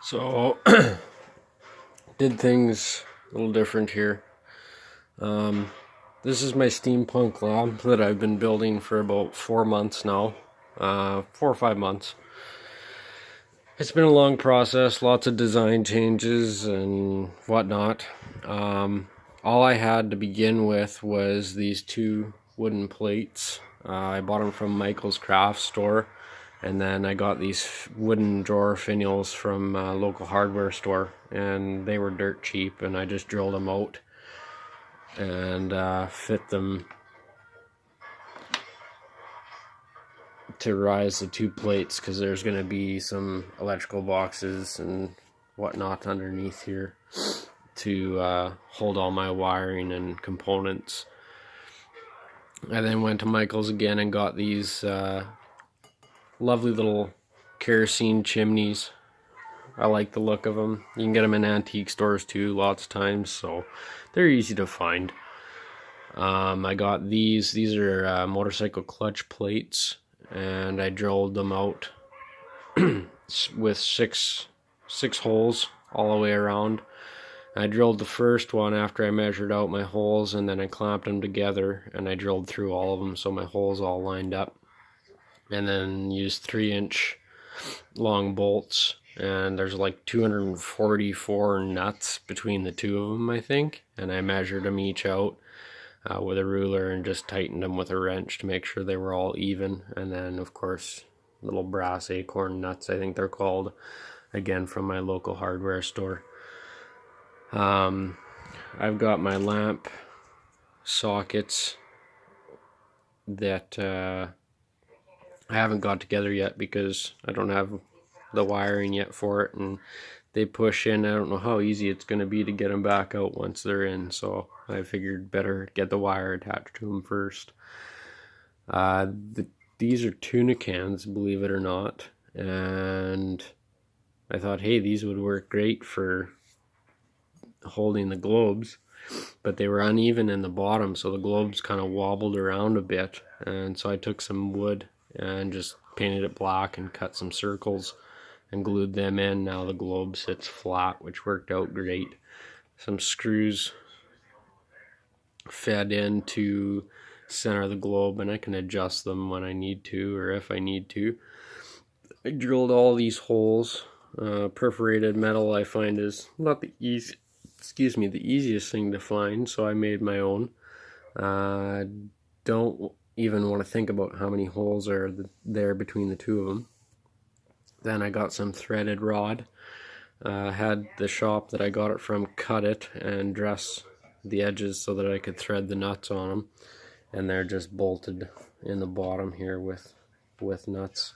So, did things a little different here. This is my steampunk lab that I've been building for about 4 months now. 4 or 5 months. It's been a long process, lots of design changes and whatnot. All I had to begin with was these two wooden plates. I bought them from Michael's craft store. And then I got these wooden drawer finials from a local hardware store, and they were dirt cheap, and I just drilled them out and fit them to rise the two plates, because there's going to be some electrical boxes and whatnot underneath here to hold all my wiring and components. I then went to Michael's again and got these lovely little kerosene chimneys. I like the look of them. You can get them in antique stores too, lots of times, so they're easy to find. I got these. These are motorcycle clutch plates, and I drilled them out with six holes all the way around. I drilled the first one after I measured out my holes, and then I clamped them together, and I drilled through all of them so my holes all lined up. And then used 3-inch long bolts, and there's like 244 nuts between the two of them, I think, and I measured them each out with a ruler and just tightened them with a wrench to make sure they were all even. And then of course little brass acorn nuts, I think they're called, again from my local hardware store. I've got my lamp sockets that I haven't got together yet because I don't have the wiring yet for it, and they push in. I don't know how easy it's going to be to get them back out once they're in, so I figured better get the wire attached to them first. These are tuna cans, believe it or not, and I thought, hey, these would work great for holding the globes, but they were uneven in the bottom, so the globes kind of wobbled around a bit, and so I took some wood and just painted it black and cut some circles and glued them in. Now the globe sits flat, which worked out great. Some screws fed in to center the globe, and I can adjust them when I need to, or if I need to. I drilled all these holes. Perforated metal I find is not the easiest thing to find, so I made my own. Don't even want to think about how many holes are there between the two of them. Then I got some threaded rod. Had the shop that I got it from cut it and dress the edges so that I could thread the nuts on them, and they're just bolted in the bottom here with nuts.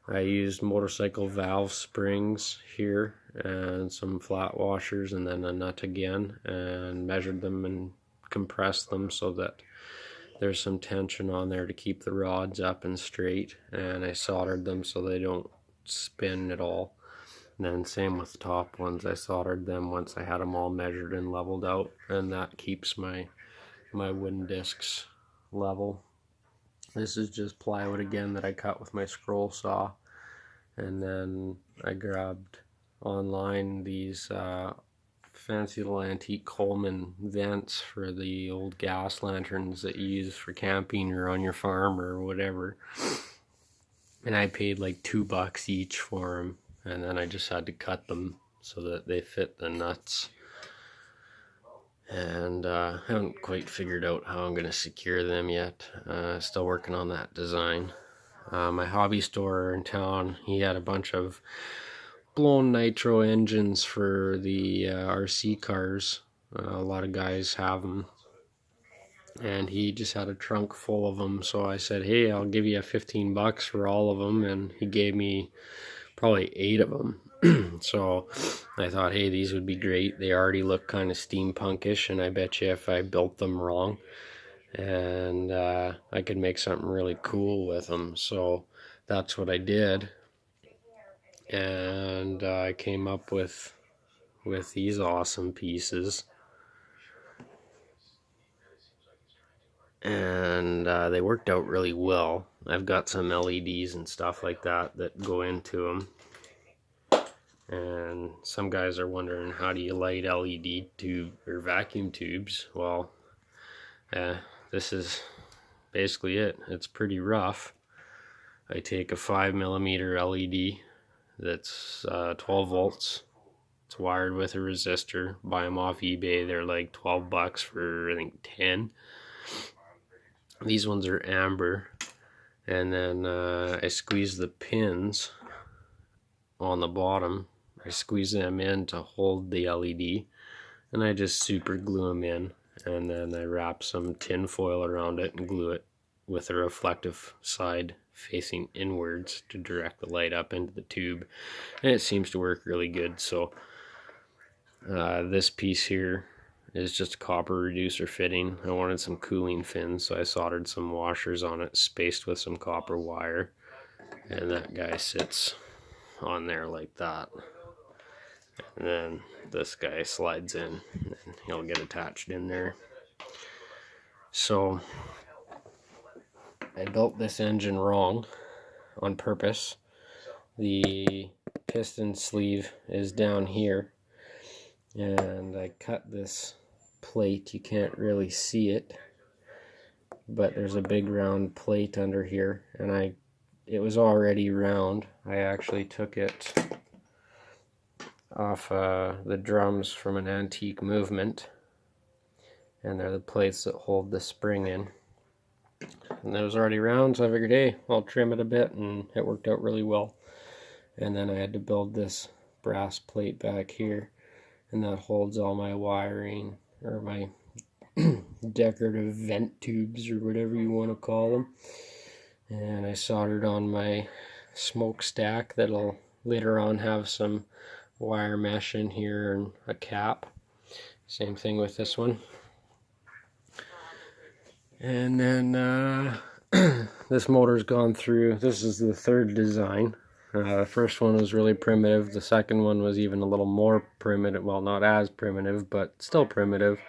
I used motorcycle valve springs here and some flat washers and then a nut again, and measured them and compressed them so that there's some tension on there to keep the rods up and straight, and I soldered them so they don't spin at all. And then same with the top ones, I soldered them once I had them all measured and leveled out, and that keeps my wooden discs level. This is just plywood again that I cut with my scroll saw, and then I grabbed online these fancy little antique Coleman vents for the old gas lanterns that you use for camping or on your farm or whatever, and I paid like $2 each for them, and then I just had to cut them so that they fit the nuts. And I haven't quite figured out how I'm going to secure them yet. Still working on that design. My hobby store in town, he had a bunch of blown nitro engines for the RC cars. A lot of guys have them, and he just had a trunk full of them, so I said, hey, I'll give you $15 for all of them, and he gave me probably 8 of them. So I thought, hey, these would be great. They already look kind of steampunkish, and I bet you if I built them wrong, and I could make something really cool with them. So that's what I did, and I came up with these awesome pieces, and they worked out really well. I've got some LEDs and stuff like that that go into them. And some guys are wondering, how do you light LED tube or vacuum tubes? Well, this is basically it. It's pretty rough. I take a 5mm LED that's 12 volts. It's wired with a resistor. Buy them off eBay. They're like $12 for, I think, 10. These ones are amber. And then I squeeze the pins on the bottom. I squeeze them in to hold the LED, and I just super glue them in, and then I wrap some tin foil around it and glue it with a reflective side facing inwards to direct the light up into the tube, and it seems to work really good. So this piece here is just a copper reducer fitting. I wanted some cooling fins, so I soldered some washers on it, spaced with some copper wire, and that guy sits on there like that. And then this guy slides in and he'll get attached in there. So I built this engine wrong on purpose. The piston sleeve is down here, and I cut this plate. You can't really see it, but there's a big round plate under here, and it was already round. I actually took it off the drums from an antique movement, and they're the plates that hold the spring in, and it was already round, so I figured, hey, I'll trim it a bit, and it worked out really well. And then I had to build this brass plate back here, and that holds all my wiring, or my decorative vent tubes, or whatever you want to call them. And I soldered on my smokestack that'll later on have some wire mesh in here and a cap. Same thing with this one. And then this motor's gone through. This is the third design. The first one was really primitive. The second one was even a little more primitive. Well, not as primitive, but still primitive.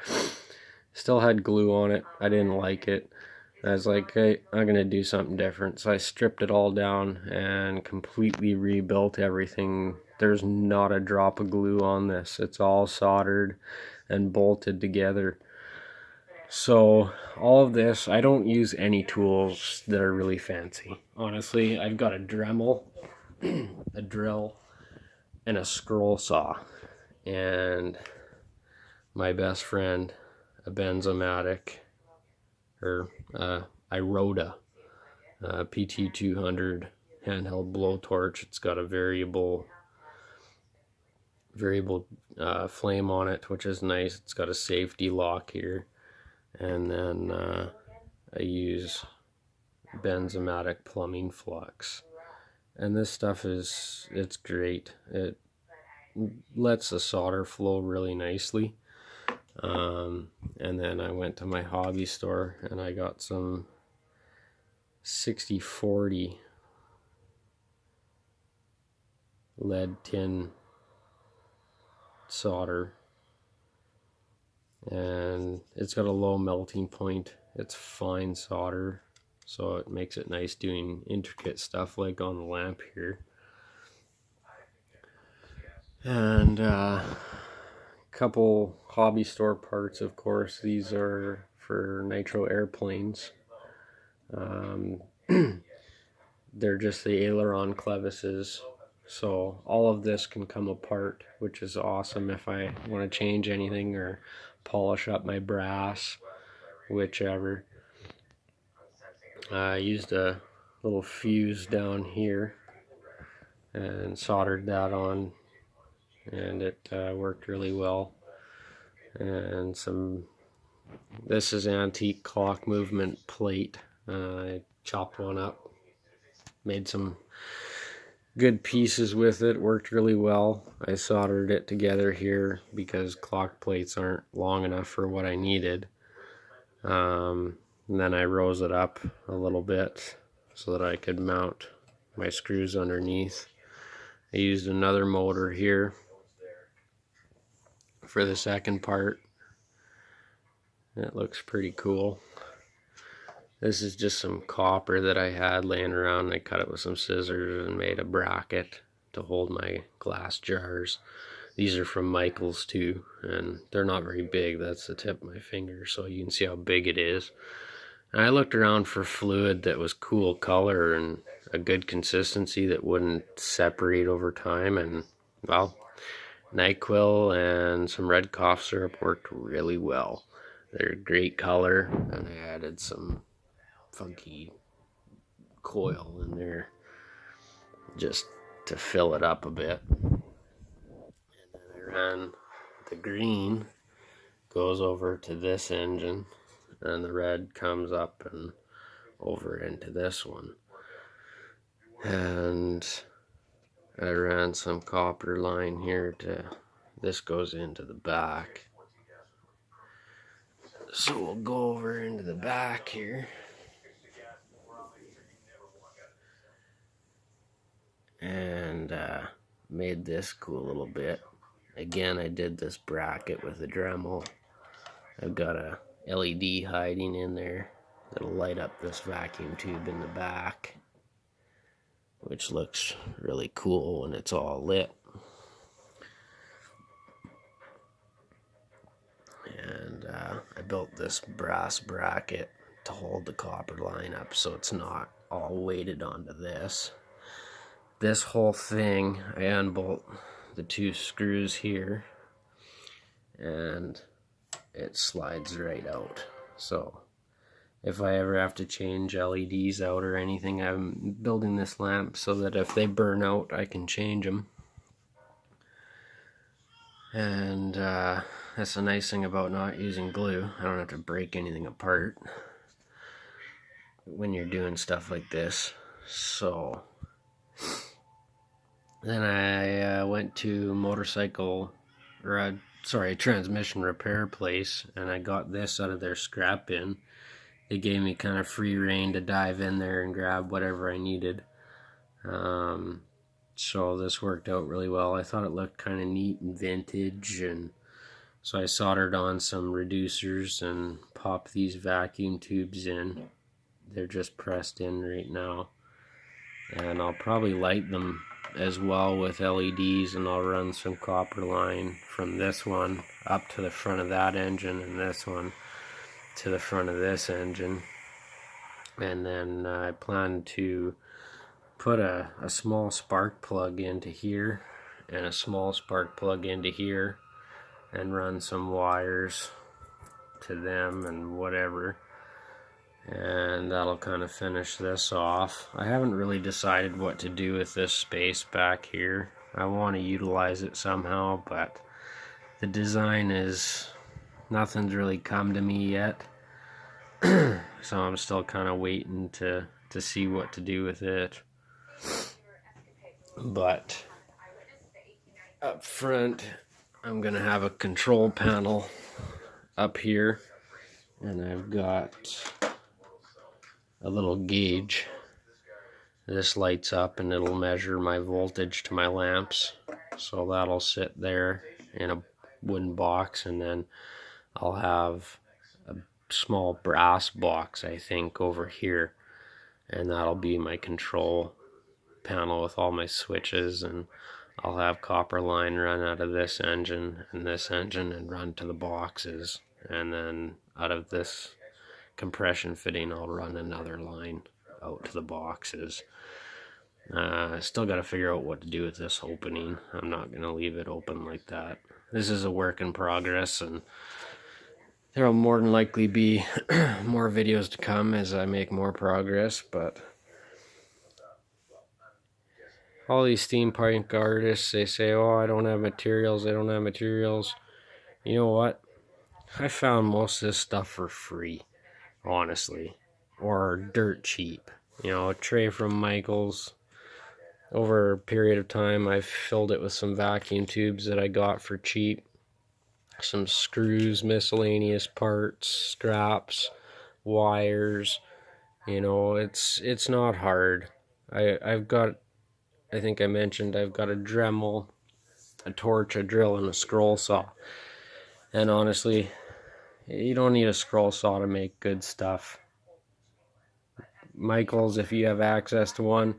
Still had glue on it. I didn't like it. I was like, hey, I'm gonna do something different. So I stripped it all down and completely rebuilt everything. There's not a drop of glue on this. It's all soldered and bolted together. So all of this, I don't use any tools that are really fancy. Honestly, I've got a Dremel, a drill, and a scroll saw. And my best friend, a Benzomatic, or Iroda PT200 handheld blowtorch. It's got a variable flame on it, which is nice. It's got a safety lock here, and then I use Benzomatic plumbing flux, and this stuff it's great. It lets the solder flow really nicely. And then I went to my hobby store and I got some 6040 lead tin solder, and it's got a low melting point. It's fine solder, so it makes it nice doing intricate stuff like on the lamp here. And couple hobby store parts, of course. These are for nitro airplanes. They're just the aileron clevises, so all of this can come apart, which is awesome if I want to change anything or polish up my brass, whichever. I used a little fuse down here and soldered that on, and it worked really well. And this is antique clock movement plate. I chopped one up, made some good pieces with it, worked really well. I soldered it together here because clock plates aren't long enough for what I needed. And then I rose it up a little bit so that I could mount my screws underneath. I used another motor here for the second part. It looks pretty cool. This is just some copper that I had laying around. I cut it with some scissors and made a bracket to hold my glass jars. These are from Michael's too, and they're not very big. That's the tip of my finger, so you can see how big it is. And I looked around for fluid that was cool color and a good consistency that wouldn't separate over time, and well, NyQuil and some red cough syrup worked really well. They're great color, and I added some funky coil in there just to fill it up a bit. And then I ran the green goes over to this engine, and the red comes up and over into this one. And I ran some copper line here to, this goes into the back. So we'll go over into the back here. And made this cool little bit. Again, I did this bracket with a Dremel. I've got a LED hiding in there that'll light up this vacuum tube in the back, which looks really cool when it's all lit. And I built this brass bracket to hold the copper line up so it's not all weighted onto this. This whole thing, I unbolt the 2 screws here, and it slides right out. So if I ever have to change LEDs out or anything, I'm building this lamp so that if they burn out, I can change them. And that's the nice thing about not using glue. I don't have to break anything apart when you're doing stuff like this. So then I went to transmission repair place, and I got this out of their scrap bin. They gave me kind of free rein to dive in there and grab whatever I needed. So this worked out really well. I thought it looked kind of neat and vintage, and so I soldered on some reducers and popped these vacuum tubes in. They're just pressed in right now, and I'll probably light them as well with LEDs, and I'll run some copper line from this one up to the front of that engine, and this one to the front of this engine. And then I plan to put a small spark plug into here and a small spark plug into here, and run some wires to them and whatever, and that'll kind of finish this off. I haven't really decided what to do with this space back here. I want to utilize it somehow, but the design is, nothing's really come to me yet. So I'm still kind of waiting to see what to do with it. But up front, I'm gonna have a control panel up here, and I've got a little gauge. This lights up and it'll measure my voltage to my lamps, so that'll sit there in a wooden box, and then I'll have a small brass box, I think, over here, and that'll be my control panel with all my switches, and I'll have copper line run out of this engine and run to the boxes, and then out of this compression fitting I'll run another line out to the boxes. I still got to figure out what to do with this opening. I'm not going to leave it open like that. This is a work in progress, and there will more than likely be more videos to come as I make more progress. But all these steampunk artists, they say, oh, I don't have materials, You know what? I found most of this stuff for free, honestly, or dirt cheap. You know, a tray from Michael's. Over a period of time, I filled it with some vacuum tubes that I got for cheap. Some screws, miscellaneous parts, scraps, wires. You know, it's not hard. I've got, I think I mentioned, I've got a Dremel, a torch, a drill, and a scroll saw. And honestly, you don't need a scroll saw to make good stuff. Michael's, if you have access to one,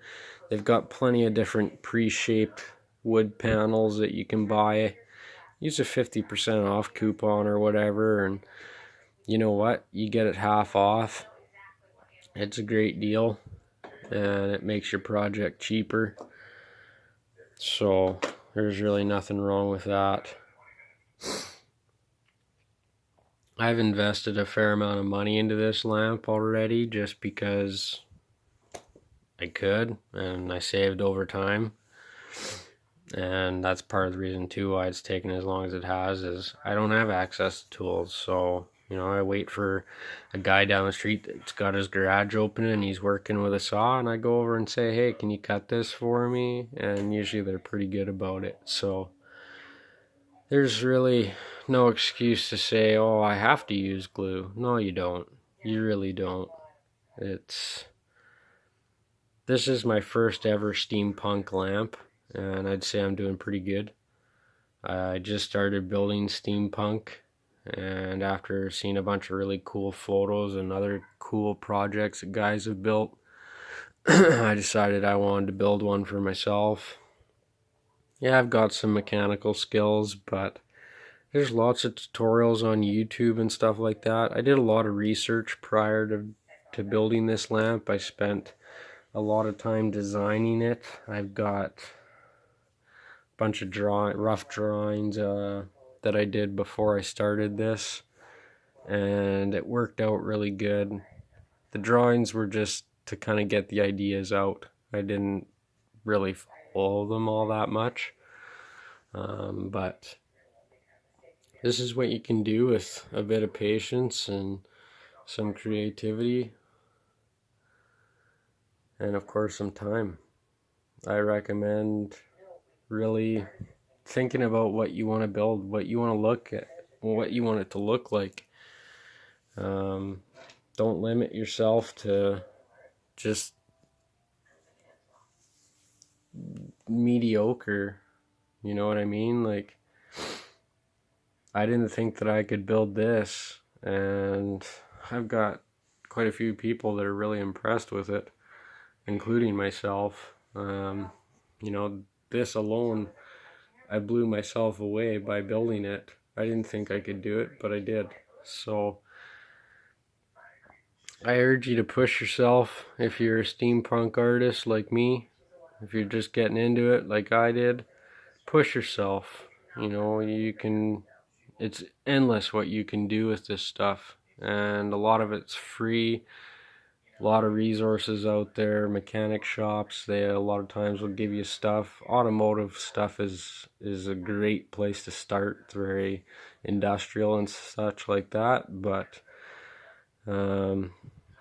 They've got plenty of different pre-shaped wood panels that you can buy. Use a 50% off coupon or whatever, and you know what? You get it half off. It's a great deal, and it makes your project cheaper. So there's really nothing wrong with that. I've invested a fair amount of money into this lamp already just because I could, and I saved over time. And that's part of the reason too why it's taken as long as it has, is I don't have access to tools. So, you know, I wait for a guy down the street that's got his garage open and he's working with a saw, and I go over and say, hey, can you cut this for me? And usually they're pretty good about it. So there's really no excuse to say, oh, I have to use glue. No, you don't. You really don't. This is my first ever steampunk lamp, and I'd say I'm doing pretty good. I just started building steampunk, and after seeing a bunch of really cool photos and other cool projects that guys have built, I decided I wanted to build one for myself. Yeah, I've got some mechanical skills, but there's lots of tutorials on YouTube and stuff like that. I did a lot of research prior to building this lamp. I spent a lot of time designing it. I've got a bunch of rough drawings that I did before I started this, and it worked out really good. The drawings were just to kind of get the ideas out. I didn't really follow them all that much, but this is what you can do with a bit of patience and some creativity, and of course some time. I recommend really thinking about what you want to build, what you want to look at, what you want it to look like. Don't limit yourself to just mediocre, you know what I mean? Like, I didn't think that I could build this, and I've got quite a few people that are really impressed with it, including myself. You know, this alone, I blew myself away by building it. I didn't think I could do it, but I did. So I urge you to push yourself if you're a steampunk artist like me. If you're just getting into it like I did, push yourself. You know, it's endless what you can do with this stuff, and a lot of it's free. A lot of resources out there, mechanic shops, they a lot of times will give you stuff. Automotive stuff is a great place to start. It's very industrial and such like that, but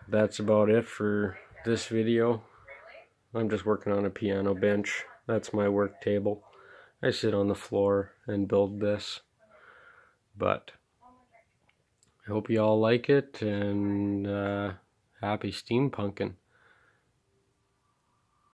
that's about it for this video. I'm just working on a piano bench. That's my work table. I sit on the floor and build this, but I hope you all like it, and happy steampunking.